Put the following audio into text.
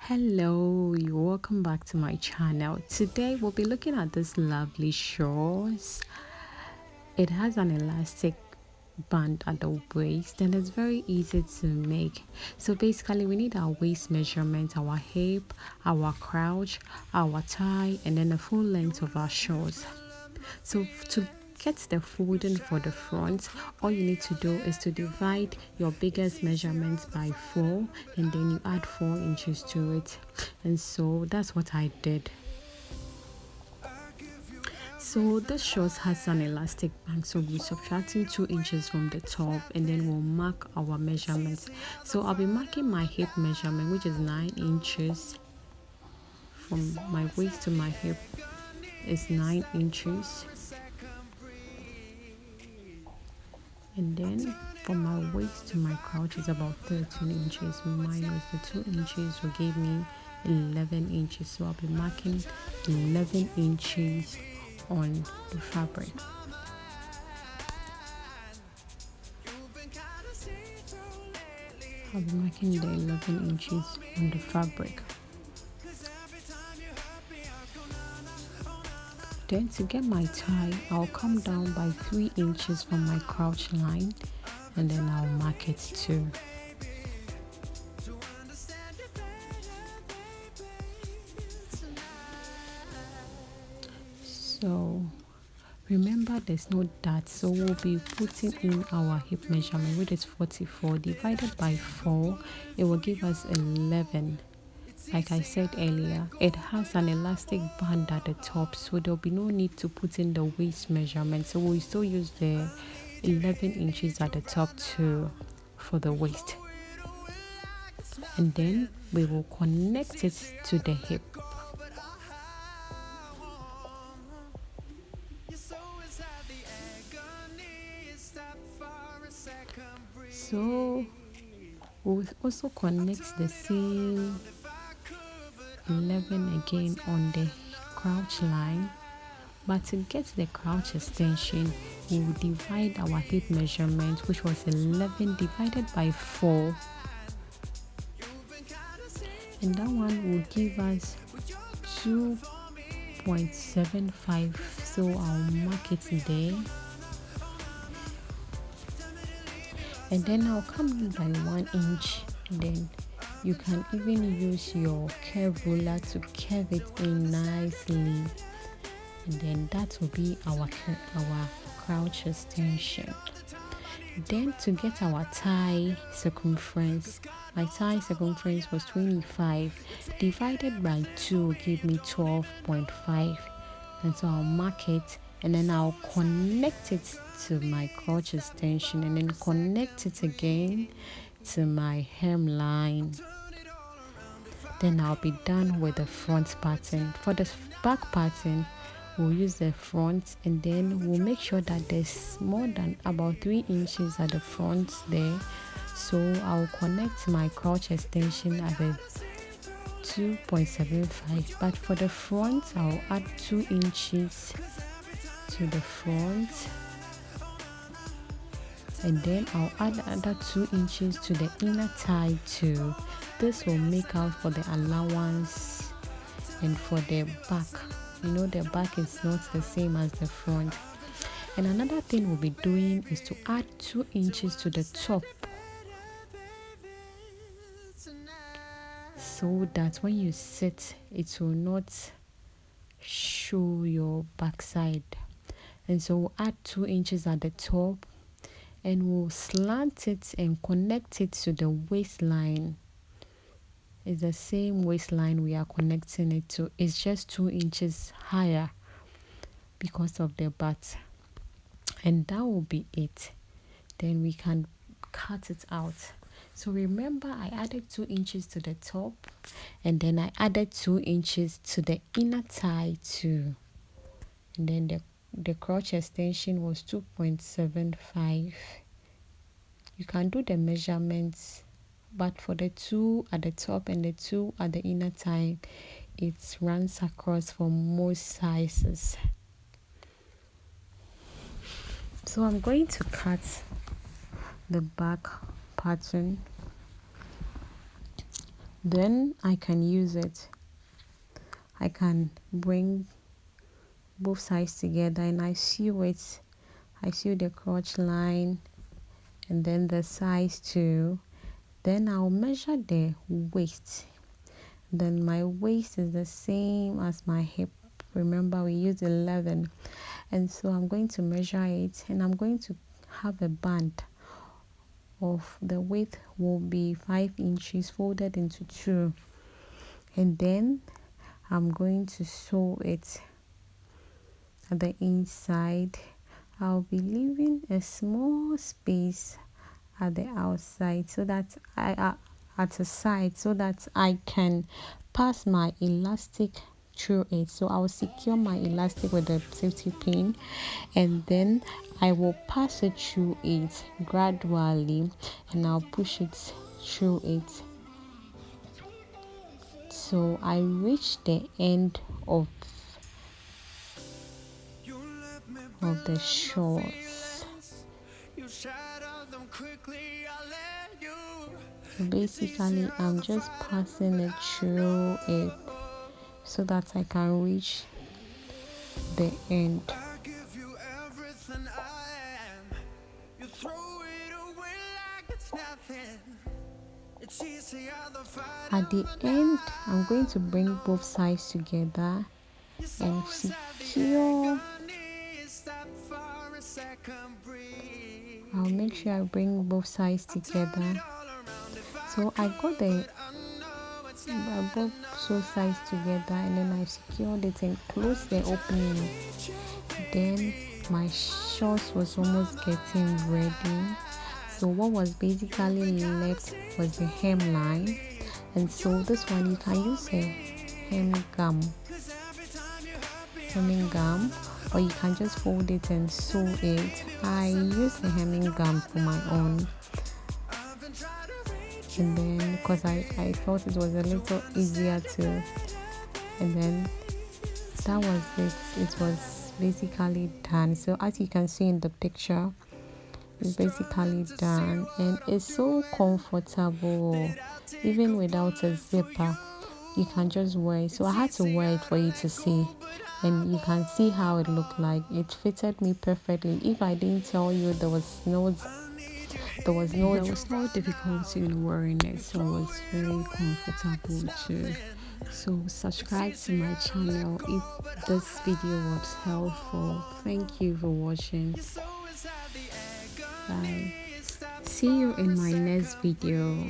Hello, you're welcome back to my channel. Today we'll be looking at this lovely shorts. It has an elastic band at the waist and it's very easy to make. So basically we need our waist measurement, our hip, our crouch, our thigh, and then the full length of our shorts. So to get the folding for the front, all you need to do is to divide your biggest measurements by 4 and then you add 4 inches to it. And so that's what I did. So this short has an elastic band, so we're subtracting 2 inches from the top and then we'll mark our measurements. So I'll be marking my hip measurement, which is 9 inches. From my waist to my hip is 9 inches. And then from my waist to my crouch is about 13 inches minus the 2 inches will give me 11 inches. So I'll be marking 11 inches on the fabric. I'll be marking the 11 inches on the fabric. Then to get my tie, I'll come down by 3 inches from my crouch line and then I'll mark it too. So remember there's no dot, so we'll be putting in our hip measurement, which is 44 divided by 4. It will give us 11. Like I said earlier, it has an elastic band at the top, so there'll be no need to put in the waist measurement. So we still use the 11 inches at the top too for the waist. And then we will connect it to the hip. So we'll also connect the same 11 again on the crouch line, but to get the crouch extension we will divide our hip measurement, which was 11 divided by 4, and that one will give us 2.75. so I'll mark it there, and then I'll come in by 1 inch. Then you can even use your curve ruler to curve it in nicely, and then that will be our crouch extension. Then to get our thigh circumference, my thigh circumference was 25 divided by 2 will give me 12.5, and so I'll mark it and then I'll connect it to my crotch extension and then connect it again to my hemline. Then I'll be done with the front pattern. For the back pattern, we'll use the front and then we'll make sure that there's more than about 3 inches at the front there. So I'll connect my crotch extension at the 2.75, but for the front I'll add 2 inches to the front, and then I'll add another 2 inches to the inner thigh too. This will make out for the allowance. And for the back, the back is not the same as the front. And another thing we'll be doing is to add 2 inches to the top, so that when you sit it will not show your backside. And so we'll add 2 inches at the top and we'll slant it and connect it to the waistline. It's the same waistline we are connecting it to. It's just 2 inches higher because of the butt, and that will be it. Then we can cut it out. So remember, I added 2 inches to the top and then I added 2 inches to the inner thigh too, and then the crotch extension was 2.75. You can do the measurements, but for the 2 at the top and the 2 at the inner thigh, it runs across for most sizes. So I'm going to cut the back pattern. then I can use it. I can bring both sides together and I sew it. I sew the crotch line and then the sides too. Then I'll measure the waist. Then my waist is the same as my hip. Remember, we used 11, and so I'm going to measure it, and I'm going to have a band of the width will be 5 inches folded into 2, and then I'm going to sew it at the inside. I'll be leaving a small space at the outside so that at the side so that I can pass my elastic through it. So I'll secure my elastic with a safety pin, and then I will pass it through it gradually, and I'll push it through it. So I reach the end of the shorts. So basically I'm just passing it through it so that I can reach the end. At the end, I'm going to bring both sides together and secure. I'll make sure I bring both sides together. So I got both sides together, and then I secured it and closed the opening. Then my shorts was almost getting ready. So what was basically left was the hemline, and so this one you can use a hemming gum, or you can just fold it and sew it. I use the hemming gum for my own, and then because I thought it was a little easier to, and then that was it. It was basically done. So as you can see in the picture, it's basically done, and it's so comfortable. Even without a zipper, you can just wear it. So I had to wear it for you to see, and you can see how it looked like. It fitted me perfectly. If I didn't tell you, there was no difficulty in wearing it, so it was very comfortable too. So subscribe to my channel if this video was helpful. Thank you for watching. Bye. See you in my next video.